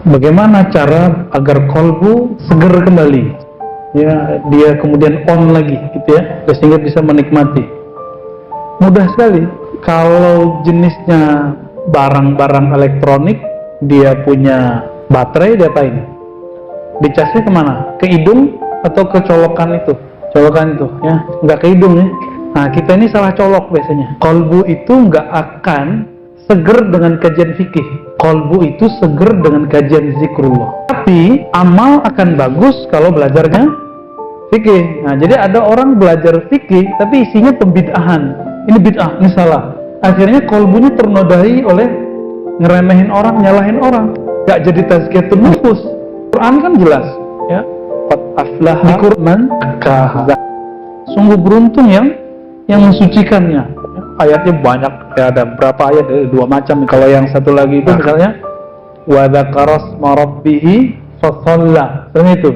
Bagaimana cara agar kolbu seger kembali, ya, dia kemudian on lagi gitu ya, sehingga bisa menikmati? Mudah sekali. Kalau jenisnya barang-barang elektronik, dia punya baterai, dia apain? Dicasnya kemana? Ke hidung atau ke colokan itu? Colokan itu ya, nggak ke hidung ya. Nah, kita ini salah colok biasanya. Kolbu itu nggak akan seger dengan kajian fikih. Kolbu itu seger dengan kajian zikrullah. Tapi amal akan bagus kalau belajarnya fikih. Nah, jadi ada orang belajar fikih tapi isinya pembid'ahan. Ini bid'ah, ini salah. Akhirnya kolbunya ternodai oleh ngeremehin orang, nyalahin orang. Gak jadi tazkiyatun nufus. Quran kan jelas, ya. Qad aflaha man zakkaha. Sungguh beruntung yang mensucikannya. Ayatnya banyak, ya, ada berapa ayat? Dua macam. Kalau yang satu lagi itu misalnya wa dzakara asma rabbih fa shalla. Itu.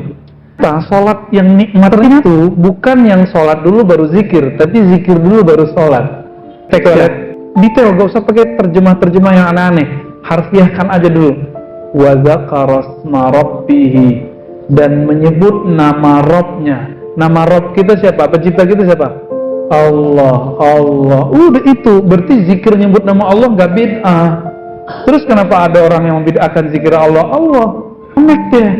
Nah, sholat yang nikmat itu bukan yang sholat dulu baru zikir, tapi zikir dulu baru sholat. Detail, gak usah pakai terjemah-terjemah yang aneh-aneh. Harfiahkan aja dulu. Wa dzakara asma rabbih, dan menyebut nama Rabb-nya. Nama Rabb kita siapa? Pencipta kita siapa? Allah, Allah. Udah itu, berarti zikir nyebut nama Allah nggak bid'ah. Terus kenapa ada orang yang membid'ahkan zikir Allah? Allah, enak deh.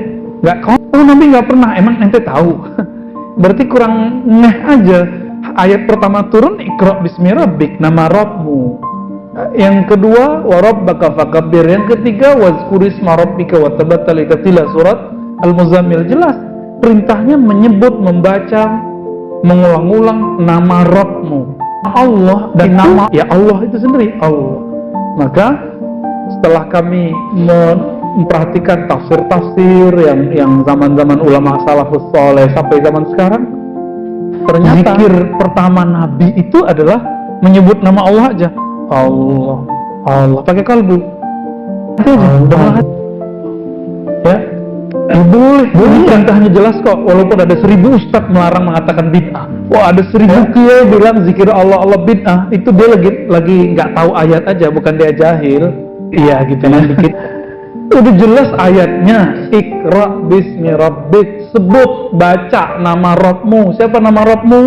Nggak, oh Nabi nggak pernah. Emang ente tahu? Berarti kurang ngeh aja. Ayat pertama turun, Iqra bismi rabbik, nama Rabbmu. Yang kedua, wa rabbaka fakabbir. Yang ketiga, wazkurisma rabbika wa tabattal tatila. Surat Al-Muzammil. Jelas perintahnya menyebut, membaca, mengulang-ulang nama Rabbmu, Allah, dan nama ya Allah itu sendiri, Allah. Maka setelah kami memperhatikan tafsir-tafsir yang zaman-zaman ulama salafus saleh sampai zaman sekarang, ternyata zikir pertama Nabi itu adalah menyebut nama Allah aja. Allah, Allah, pakai kalbu. Itu aja. Ya. Boleh, perintahnya jelas kok. Walaupun ada 1000 ustadz melarang mengatakan bid'ah. Wah, ada 1000 kiai bilang zikir Allah Allah bid'ah. Itu dia lagi nggak tahu ayat aja, bukan dia jahil. Iya gitu kan dikit. Udah jelas ayatnya. Iqra bismi rabbik. Sebut, baca nama Rabbmu. Siapa nama Rabbmu?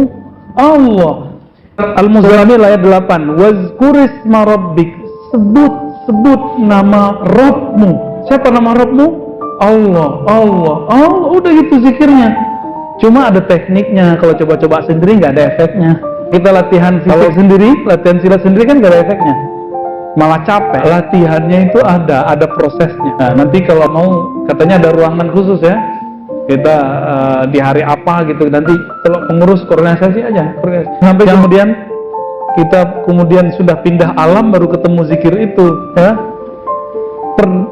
Allah. Al-Muzammil ayat 8. Wazkurisma rabbik. Sebut nama Rabbmu. Siapa nama Rabbmu? Allah, Allah, Allah. Udah gitu zikirnya. Cuma ada tekniknya. Kalau coba-coba sendiri nggak ada efeknya. Kita latihan silat sendiri, latihan silat sendiri kan nggak ada efeknya, malah capek. Latihannya itu ada prosesnya. Nah, nanti kalau mau, katanya ada ruangan khusus ya. Kita di hari apa gitu. Nanti kalau pengurus koordinasi aja. Sampai kemudian kita sudah pindah alam baru ketemu zikir itu. Ya.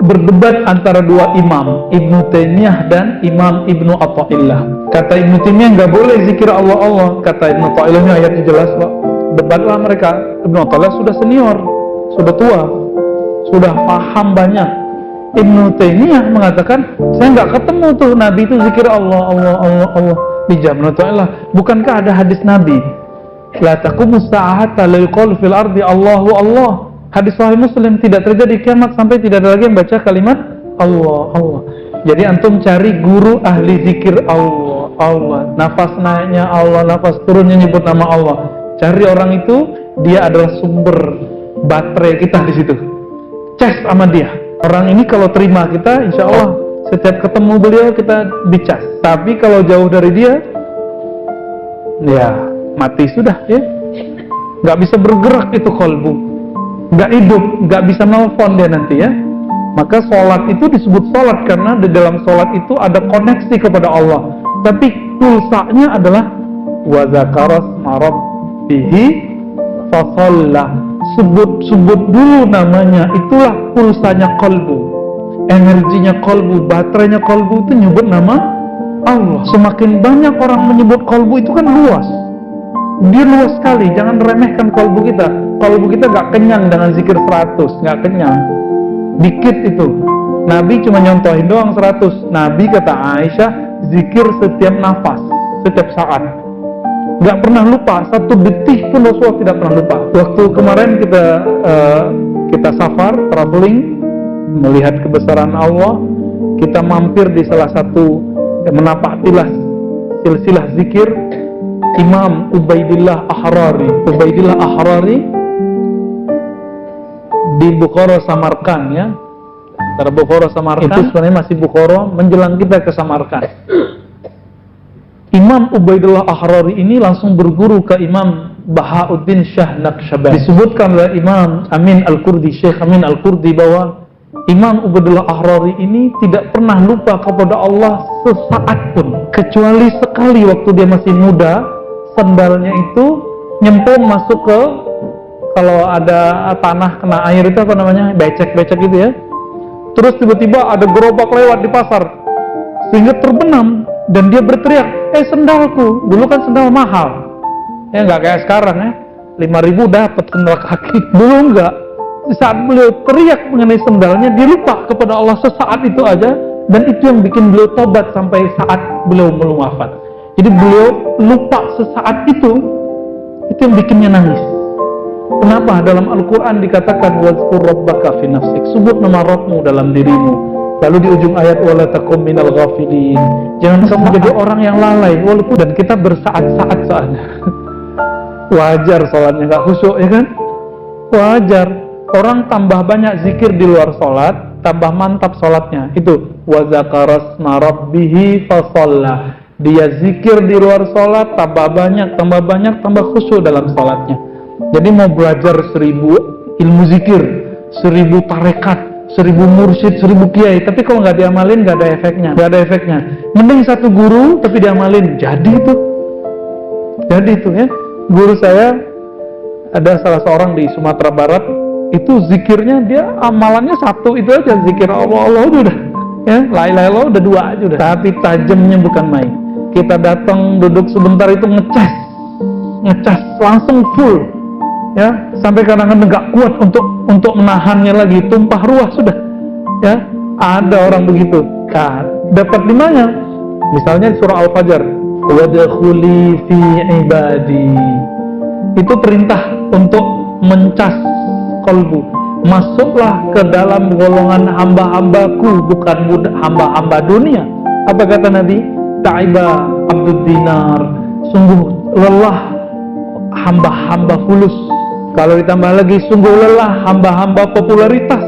Berdebat antara dua imam, Ibnu Taimiyah dan Imam Ibnu Athaillah. Kata Ibnu Taimiyah nggak boleh zikir Allah Allah. Kata Ibnu Athaillah, ayatnya jelas kok. Debatlah mereka. Ibnu Athaillah sudah senior, sudah tua, sudah paham banyak. Ibnu Taimiyah mengatakan, saya nggak ketemu tuh Nabi itu zikir Allah Allah Allah Allah. Dijawab Ibnu Athaillah, bukankah ada hadis Nabi? La taqumus sa'ata la yuqalu fil ardi Allahu Allah. Hadis Sahih Muslim, tidak terjadi kiamat sampai tidak ada lagi yang baca kalimat Allah, Allah. Jadi antum cari guru ahli zikir Allah, Allah. Nafas naiknya Allah, nafas turunnya nyebut nama Allah. Cari orang itu, dia adalah sumber baterai kita di situ. Cas sama dia. Orang ini kalau terima kita, insya Allah setiap ketemu beliau kita dicas. Tapi kalau jauh dari dia, ya mati sudah ya. Nggak bisa bergerak itu kolbu. Nggak hidup, nggak bisa nelfon dia nanti ya. Maka sholat itu disebut sholat karena di dalam sholat itu ada koneksi kepada Allah. Tapi pulsanya adalah wa dzakara asma rabbih fa shalla. Sebut dulu namanya, itulah pulsanya kolbu, energinya kolbu, baterainya kolbu itu nyebut nama Allah. Semakin banyak orang menyebut kolbu itu kan luas. Dia luas sekali, jangan remehkan kolbu kita. Kolbu kita gak kenyang dengan zikir 100, gak kenyang. Dikit itu. Nabi cuma nyontohin doang 100. Nabi kata Aisyah, zikir setiap nafas, setiap saat. Gak pernah lupa, satu detik pun Rasulullah tidak pernah lupa. Waktu kemarin kita safar, traveling, melihat kebesaran Allah, kita mampir di salah satu menapaktilah silsilah zikir Imam Ubaidillah Ahrari di Bukhara Samarkand ya. Antara Bukhara Samarkand itu sebenarnya masih Bukhara menjelang kita ke Samarkand. Imam Ubaidillah Ahrari ini langsung berguru ke Imam Bahauddin Shah Naqsyabandi. Disebutkan oleh Imam Amin Al-Qurdi, Syekh Amin Al-Qurdi, bahwa Imam Ubaidillah Ahrari ini tidak pernah lupa kepada Allah sesaat pun, kecuali sekali waktu dia masih muda, sandalnya itu nyemplung masuk ke, kalau ada tanah kena air itu apa namanya, becek-becek gitu ya. Terus tiba-tiba ada gerobak lewat di pasar, sehingga terbenam dan dia berteriak, sendalku. Dulu kan sendal mahal ya, nggak kayak sekarang ya, 5.000 dapat sendal kaki. Dulu enggak. Saat beliau teriak mengenai sendalnya, dia lupa kepada Allah sesaat itu aja, dan itu yang bikin beliau tobat sampai saat beliau belum wafat. Jadi beliau lupa sesaat itu yang bikinnya nangis. Kenapa? Dalam Al-Quran dikatakan wazkur rabbaka fi nafsik, sebut nama Rabbmu dalam dirimu. Lalu di ujung ayat wala takum minal ghafilin, jangan kamu jadi orang yang lalai. Walaupun dan kita bersaat-saat soalnya wajar sholatnya nggak khusyuk ya kan, wajar. Orang tambah banyak zikir di luar sholat, tambah mantap sholatnya. Itu wa zakarasma rabbihi fasalla, dia zikir di luar sholat, tambah banyak, tambah khusyuk dalam sholatnya. Jadi mau belajar 1000 ilmu zikir, 1000 tarekat, 1000 mursyid, 1000 kiai, tapi kalau nggak diamalin nggak ada efeknya. Mending satu guru tapi diamalin, jadi itu ya. Guru saya ada salah seorang di Sumatera Barat, itu zikirnya dia amalannya satu itu aja, zikir Allah udah ya, la ilaha illallah udah 2 aja udah, tapi tajamnya bukan main. Kita datang duduk sebentar itu ngecas langsung full ya, sampai kadang-kadang nggak kuat untuk menahannya lagi, tumpah ruah sudah ya. Ada orang begitu. Nah, dapat di mana? Misalnya surah Al-Fajr, wadkhuli fi ibadi, itu perintah untuk mencas kolbu, masuklah ke dalam golongan hamba-hambaku, bukan hamba-hamba dunia. Apa kata Nabi? Ta'iba abdud dinar, sungguh lelah hamba-hamba fulus. Kalau ditambah lagi, sungguh lelah hamba-hamba popularitas.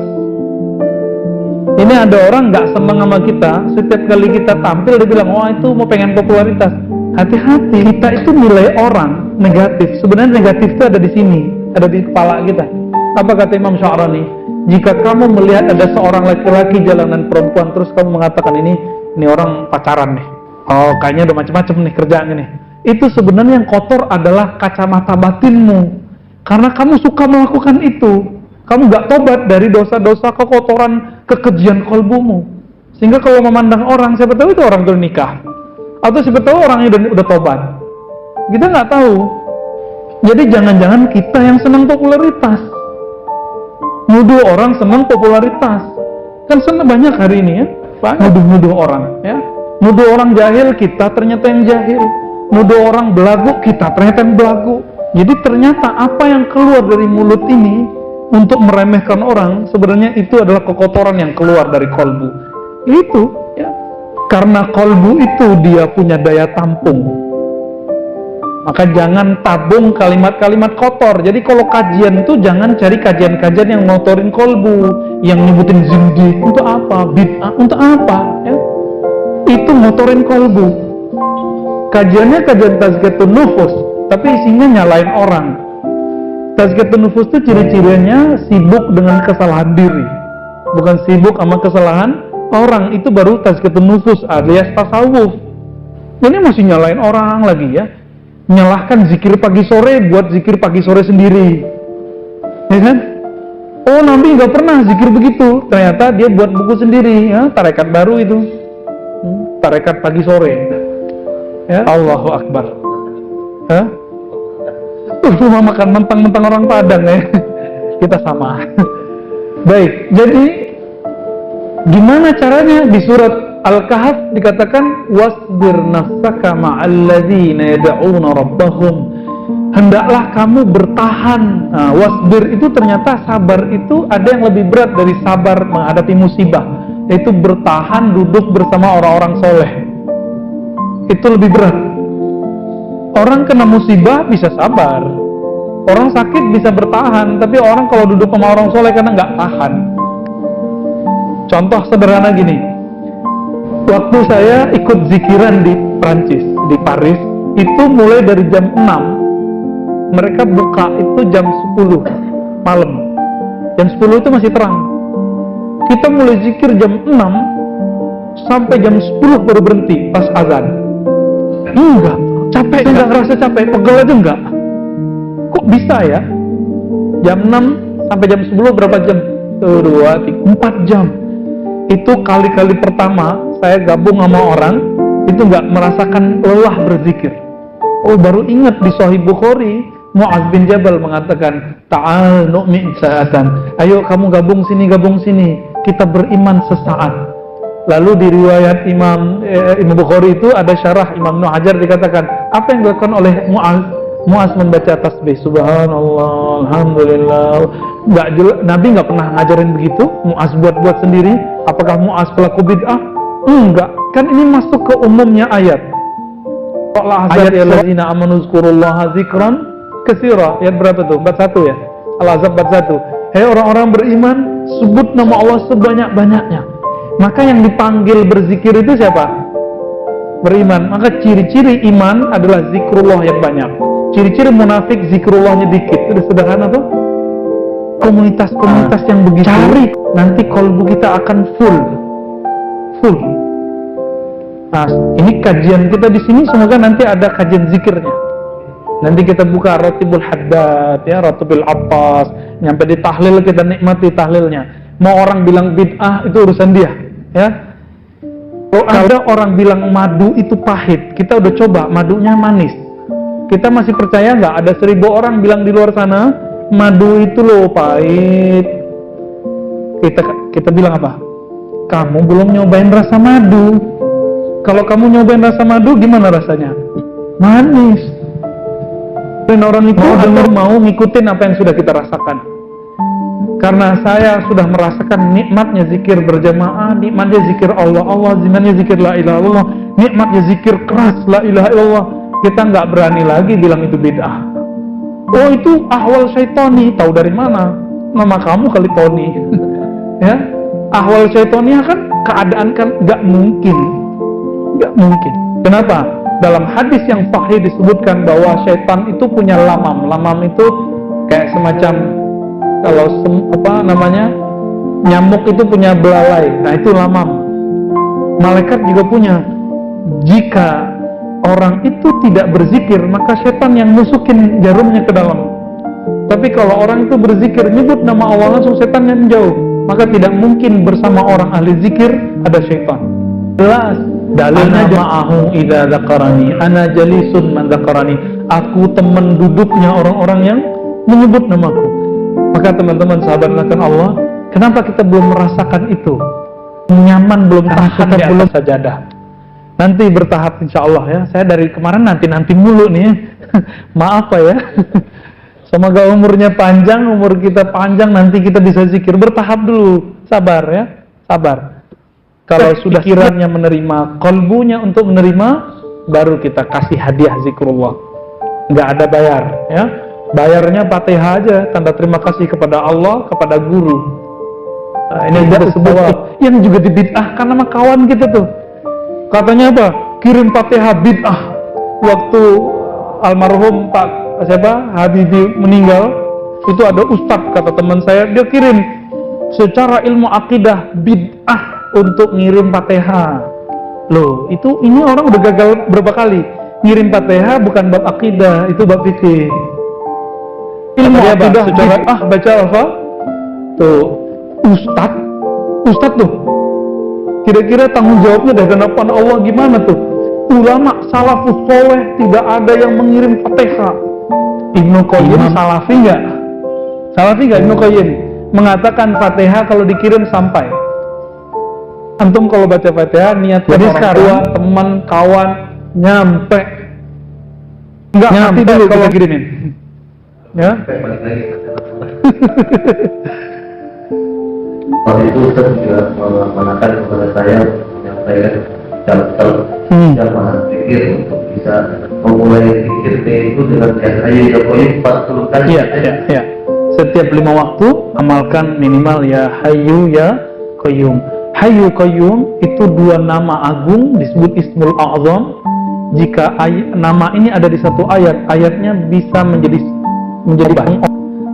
Ini ada orang nggak senang sama kita, setiap kali kita tampil dia bilang, oh itu mau pengen popularitas. Hati-hati, kita itu nilai orang negatif. Sebenarnya negatif itu ada di sini, ada di kepala kita. Apa kata Imam Sya'rani? Jika kamu melihat ada seorang laki-laki jalanan perempuan, terus kamu mengatakan ini orang pacaran nih, oh kayaknya udah macam-macam nih kerjaannya nih, itu sebenarnya yang kotor adalah kacamata batinmu, karena kamu suka melakukan itu. Kamu gak tobat dari dosa-dosa kekotoran, kekejian kolbumu, sehingga kalau memandang orang, siapa tahu itu orang udah nikah, atau siapa tahu orangnya udah tobat, kita nggak tahu. Jadi jangan-jangan kita yang senang popularitas, nuduh orang senang popularitas. Kan senang banyak hari ini ya, nuduh orang ya, nuduh orang jahil, kita ternyata yang jahil, nuduh orang belagu, kita ternyata yang belagu. Jadi ternyata apa yang keluar dari mulut ini untuk meremehkan orang, sebenarnya itu adalah kekotoran yang keluar dari kolbu. Itu ya, karena kolbu itu dia punya daya tampung, maka jangan tabung kalimat-kalimat kotor. Jadi kalau kajian itu jangan cari kajian-kajian yang ngotorin kolbu, yang nyebutin zindik untuk apa, bid'ah untuk apa ya? Itu ngotorin kolbu. Kajiannya kajian tazkiyatun nufus, tapi isinya nyalain orang. Tazkiyatun nufus itu ciri-cirinya sibuk dengan kesalahan diri, bukan sibuk sama kesalahan orang. Itu baru tazkiyatun nufus alias tasawuf. Ini masih nyalain orang lagi ya, nyalahkan zikir pagi sore buat zikir pagi sore sendiri, ya kan? Oh Nabi nggak pernah zikir begitu, ternyata dia buat buku sendiri ya, tarekat baru itu, tarekat pagi sore ya. Allahu Akbar. Hah? Rumah makan mentang-mentang orang Padang ya. Kita sama. Baik, jadi gimana caranya? Di surat Al-Kahf dikatakan wasbir nafsaka ma'alladzina yad'una rabbahum, hendaklah kamu bertahan. Nah, wasbir itu ternyata sabar itu ada yang lebih berat dari sabar menghadapi musibah. yaitu bertahan duduk bersama orang-orang soleh. Itu lebih berat. Orang kena musibah bisa sabar, orang sakit bisa bertahan, tapi orang kalau duduk sama orang soleh karena nggak tahan. Contoh sederhana gini, waktu saya ikut zikiran di Prancis, di Paris, itu mulai dari jam 6, mereka buka itu jam 10 malam. Jam 10 itu masih terang. Kita mulai zikir jam 6 sampai jam 10 baru berhenti pas azan. Enggak, capek, enggak ngerasa capek, pegel aja enggak. Kok bisa ya? Jam 6 sampai jam 10 berapa jam? 2, 3, 4 jam. Itu kali-kali pertama saya gabung sama orang, itu enggak merasakan lelah berzikir. Oh, baru ingat di Sahih Bukhari, Mu'adz bin Jabal mengatakan, "Ta'al nu'min sa'atan." Ayo kamu gabung sini, kita beriman sesaat. Lalu di riwayat Imam Bukhari itu ada syarah Imam Ibnu Hajar, dikatakan, apa yang dilakukan oleh Mu'adz membaca tasbih, subhanallah, alhamdulillah. Nabi nggak pernah ngajarin begitu. Mu'adz buat sendiri. Apakah Mu'adz pelaku bid'ah? Enggak, kan ini masuk ke umumnya ayat. Ayat allazina amanu zkurullaha dzikran katsira, ayat berapa tuh? 41 ya? Al-Ahzab 41. Hei orang-orang beriman, sebut nama Allah sebanyak-banyaknya. Maka yang dipanggil berzikir itu siapa? Beriman. Maka ciri-ciri iman adalah zikrullah yang banyak. Ciri-ciri munafik zikrullahnya dikit. Itu sederhana tuh. Komunitas-komunitas yang begitu, cari, nanti kolbu kita akan full. Nah, ini kajian kita di sini, semoga nanti ada kajian zikirnya. Nanti kita buka Ratibul Haddad, ya, Ratibul Attas, nyampe di tahlil kita nikmati tahlilnya. Mau orang bilang bid'ah itu urusan dia, ya. Kalau ada orang bilang madu itu pahit, kita udah coba, madunya manis. Kita masih percaya nggak? Ada 1000 orang bilang di luar sana, madu itu loh pahit. Kita bilang apa? Kamu belum nyobain rasa madu. Kalau kamu nyobain rasa madu, gimana rasanya? Manis. Dan orang itu mau ngikutin apa yang sudah kita rasakan. Karena saya sudah merasakan nikmatnya zikir berjamaah, nikmatnya zikir Allah, nikmatnya zikir la ilaha illallah, nikmatnya zikir keras la ilaha illallah. Kita nggak berani lagi bilang itu bid'ah. Oh, itu ahwal syaitani. Tahu dari mana? Nama kamu kali Tony. Ya, ahwal syaitani kan keadaan kan nggak mungkin. Kenapa? Dalam hadis yang sahih disebutkan bahwa syaitan itu punya lamam. Lamam itu kayak semacam, kalau nyamuk itu punya belalai. Nah, itu lamam. Malaikat juga punya. Jika orang itu tidak berzikir, maka syaitan yang musukin jarumnya ke dalam. Tapi kalau orang itu berzikir, nyebut nama Allah, langsung syaitan yang menjauh. Maka tidak mungkin bersama orang ahli zikir ada syaitan. Jelas. Dalilnya ma'ahu idza dzakarani, ana jalisun man dzakarani. Aku teman duduknya orang-orang yang menyebut namaku. Maka teman-teman sahabat akan Allah, kenapa kita belum merasakan itu? Nyaman belum, tahan di atas sajadah. Nanti bertahap insya Allah ya. Saya dari kemarin nanti mulu nih. Maaf Pak ya. Semoga umurnya panjang, umur kita panjang, nanti kita bisa zikir. Bertahap dulu, sabar ya, sabar. Kalau sudah pikirannya menerima, kolbunya untuk menerima, baru kita kasih hadiah zikrullah. Nggak ada bayar, ya. Bayarnya Fatihah aja, tanda terima kasih kepada Allah, kepada guru. Nah, ini juga disebut yang juga dibid'ahkan sama kawan kita tuh. Katanya apa? Kirim Fatihah bid'ah. Waktu almarhum Pak Habibie meninggal, itu ada ustadz, kata teman saya, dia kirim secara ilmu akidah bid'ah untuk ngirim Fatihah. Loh, ini orang udah gagal berapa kali. Ngirim Fatihah bukan bab akidah, itu bab fikih. Ilmu akidah secara baca apa? Tuh, Ustadz tuh. Kira-kira tanggung jawabnya dari hadapan Allah gimana tuh? Ulama salafus soleh tidak ada yang mengirim Fatihah. Ibnu Qayyim salafi nggak? Ibnu Qayyim mengatakan Fatihah kalau dikirim sampai. Antum kalau baca Fatihah niat jadi sekarang teman kawan nyampe. Enggak nyampe dulu kalau kirimin. Ya. Waktu itu Ustaz juga mengamankan kepada saya menyampaikan kalau mana pikir untuk bisa memulai pikirnya itu dengan ya 40 kali. Iya. Setiap 5 waktu amalkan minimal ya Hayyu ya Qayyum. Hayyu Qayyum itu 2 nama agung disebut Ismul A'zam. Jika nama ini ada di satu ayat, ayatnya bisa menjadi banyak.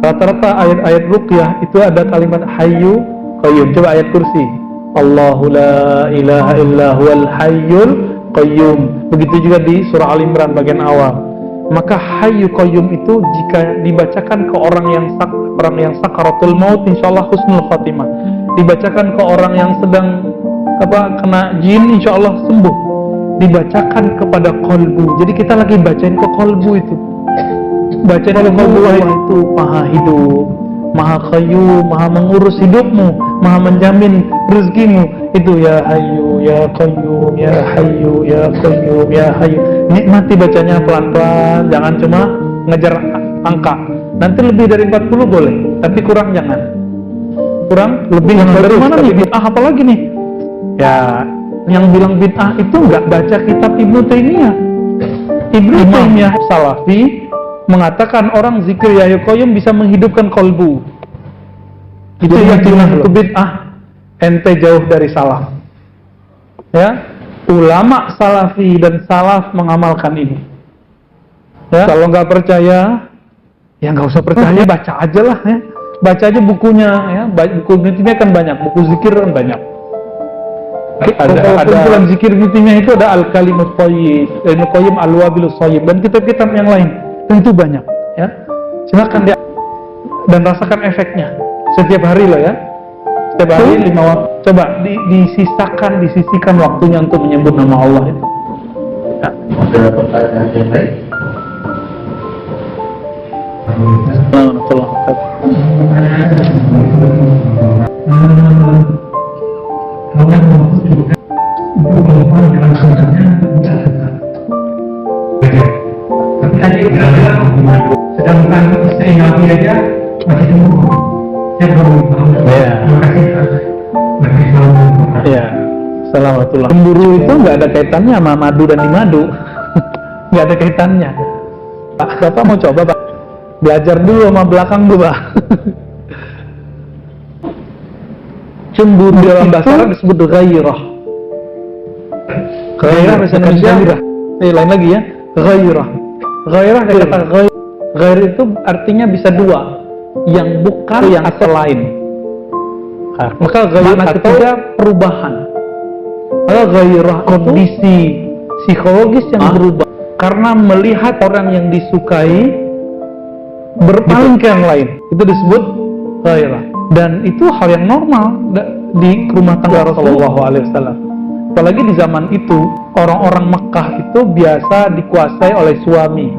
Rata-rata ayat-ayat ruqyah itu ada kalimat Hayyu Qayyum. Coba ayat kursi. Allahu la ilaha illa huwal hayyul qayyum. Begitu juga di surah Al-Imran bagian awal. Maka Hayyu Qayyum itu jika dibacakan ke orang yang sakaratul maut, insyaallah husnul khatimah. Dibacakan ke orang yang sedang kena jin, insyaallah sembuh. Dibacakan kepada kolbu. Jadi kita lagi bacain ke kolbu itu. Bacain ke kolbu itu Maha hidup, Maha Qayyum, Maha mengurus hidupmu, Maha menjamin rezekimu. Itu ya Hayyu ya Qayyum, ya Hayyu ya Qayyum, ya Hayyu. Nikmati bacanya pelan-pelan, jangan cuma ngejar angka. Nanti lebih dari 40 boleh, tapi kurang jangan. Kurang lebih dari mana nih? Bid'ah apa lagi nih? Ya, yang bilang bid'ah itu nggak baca kitab Ibnu Taimiyah. Ibnu Taimiyah Salafi mengatakan orang zikir ya Qayyum bisa menghidupkan kolbu. Itu yang itu bid'ah. Ente jauh dari salaf. Ya, ulama salafi dan salaf mengamalkan ini. Ya, kalau nggak percaya, ya nggak usah percaya, baca aja lah ya. Baca aja bukunya ya. Buku Ibnu kan banyak, buku zikir kan banyak. Ada kumpulan zikir Ibnu itu ada Al-Kalimut Thayyib, Ibnu Qayyim Al-Wabilus Thayyib dan kitab-kitab yang lain. Dan itu banyak ya. Silakan dia dan rasakan efeknya setiap hari loh ya. Setiap hari 5 waktu. Coba disisihkan waktunya untuk menyebut nama Allah itu. Ya. Ada pertanyaan yang lain? Tapi tadi sedangkan istri Nabi aja masih sembuh. Saya belum paham. Terima kasih. Ya, salamatullah. Cemburu itu nggak ada kaitannya sama madu dan dimadu. Nggak ada kaitannya. Bapak mau coba Pak? Belajar dulu sama belakang dulu Pak. Cemburu dalam bahasa Arab disebut ghairah. Ghairah bahasa Indonesia. Lain lagi ya. Ghairah. Ghairah dari kata ghair itu artinya bisa 2, yang bukan yang selain. Maka ghairah ketiga perubahan. Maka ghairah kondisi psikologis yang berubah karena melihat orang yang disukai berpaling ke yang lain. Itu disebut ghairah. Dan itu hal yang normal di rumah tangga Rasulullah SAW. Apalagi di zaman itu orang-orang Mekah itu biasa dikuasai oleh suami.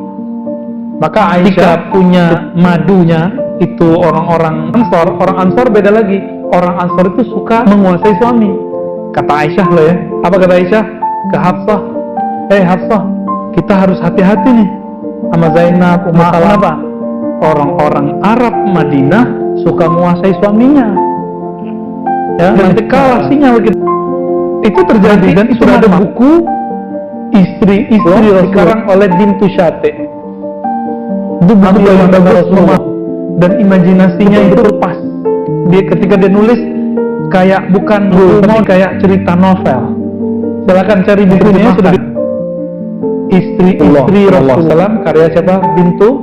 Maka Aisyah punya madunya itu orang-orang Ansor. Orang Ansor beda lagi. Orang Ansor itu suka menguasai suami. Kata Aisyah loh ya. Apa kata Aisyah? Ke Hafsah. Hafsah, kita harus hati-hati nih sama Zainab, Ummu Salamah. Kenapa? Orang-orang Arab Madinah suka menguasai suaminya. Ya, nanti kalah sinyal gitu. Itu terjadi dan itu ada buku istri sekarang oleh Bintu Syate. Itu buku yang Rasulullah dan imajinasinya itu lepas. Dia ketika dia nulis kayak bukan buku, tapi kayak cerita novel. Silakan cari bukunya sudah istri Rasulullah SAW, karya siapa? Bintu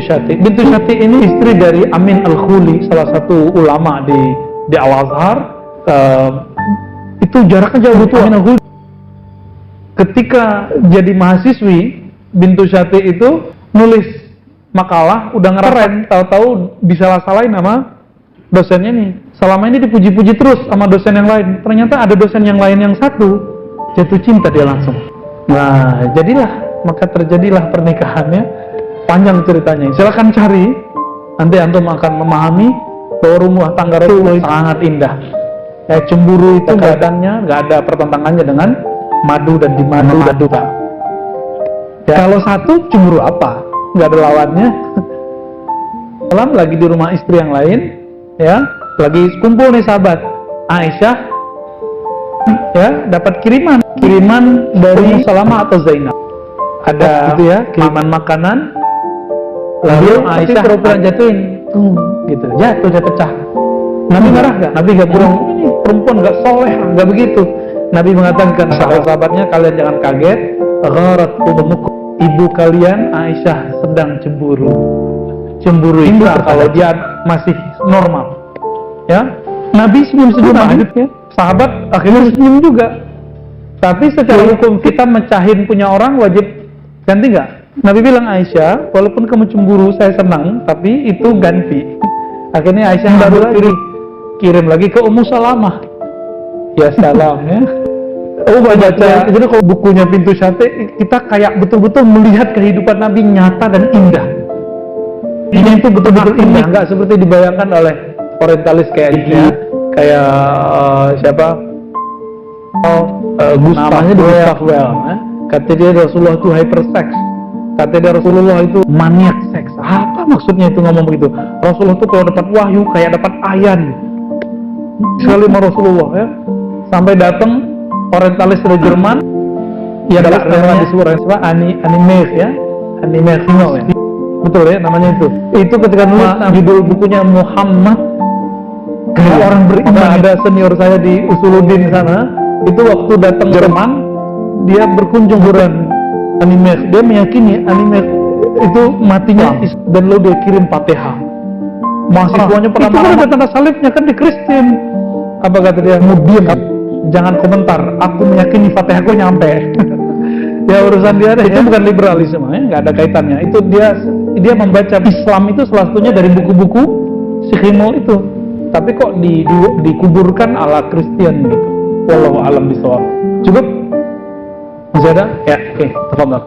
Syati. Bintu Syati ini istri dari Amin Al-Khuli, salah satu ulama di Al-Azhar. Itu jaraknya jauh itu Amin Al-Khuli. Ketika jadi mahasiswi, Bintu Syati itu nulis makalah, udah ngeren, tahu-tahu disalah-salahin sama dosennya nih. Selama ini dipuji-puji terus sama dosen yang lain. Ternyata ada dosen yang lain yang satu jatuh cinta dia langsung. Nah, maka terjadilah pernikahannya. Panjang ceritanya. Silakan cari. Nanti antum akan memahami bahwa rumah tangga Rasulullah sangat indah. Cemburu itu nggak ada pertentangannya dengan madu dan dimadu dan duka. Ya, kalau satu cemburu apa? Nggak ada lawannya. Malam lagi di rumah istri yang lain, ya. lagi kumpul nih sahabat, Aisyah ya dapat kiriman dari Salamah atau Zainab, ada gitu ya, kiriman makanan, lalu Aisyah pura-pura jatuhin, gitu, jatuh pecah. Nabi marah gak? Nabi gak burung, ini perempuan gak soleh, gak begitu. Nabi mengatakan sahabat-sahabatnya, kalian jangan kaget, gharat ummukum, ibu kalian Aisyah sedang cemburu. Cemburu itu kalau dia masih normal, ya. Nabi senyum-senyum ya. Sahabat akhirnya senyum juga. Tapi secara hukum kita mecahin punya orang wajib ganti nggak? Nabi bilang, Aisyah, walaupun kamu cemburu saya senang, tapi itu ganti. Akhirnya Aisyah baru lagi kirim lagi ke Ummu Salamah. Ya salam ya. Oh baca. Jadi kalau bukunya Pintu Sate, kita kayak betul-betul melihat kehidupan Nabi nyata dan indah. Ini itu betul-betul indah, nggak seperti dibayangkan oleh orientalis kayak dia, kayak siapa? Namanya Gustav Well. Kata dia Rasulullah itu hypersex. Kata dia Rasulullah itu maniak seks. Apa maksudnya itu ngomong begitu? Rasulullah itu kalau dapat wahyu kayak dapat ayan. Sekali sama Rasulullah ya. Sampai datang orientalis dari Jerman. Ya ada namanya disebut anime ya. Anime ya. Betul ya namanya itu. Itu ketika nulis judul bukunya Muhammad. Kayak orang beriman. Ada senior saya di Usuluddin sana. Itu waktu datang Jerman, dia berkunjung bulan anime. Dia meyakini anime itu matinya dan lalu dia kirim Fatihah. Mahasiswanya pernah marah. Itu ada tanda salibnya kan di Kristen. Apa kata dia? Diam, jangan komentar. Aku meyakini Fatihah gue nyampe. Ya urusan dia deh. Itu bukan liberalisme, ya, nggak ada kaitannya. Itu dia membaca Islam itu salah satunya dari buku-buku Syekh itu. Tapi kok dikuburkan ala Kristen gitu. Wallahu a'lam bishawab. Cukup? Masih ada? Ya, oke, tafadhol.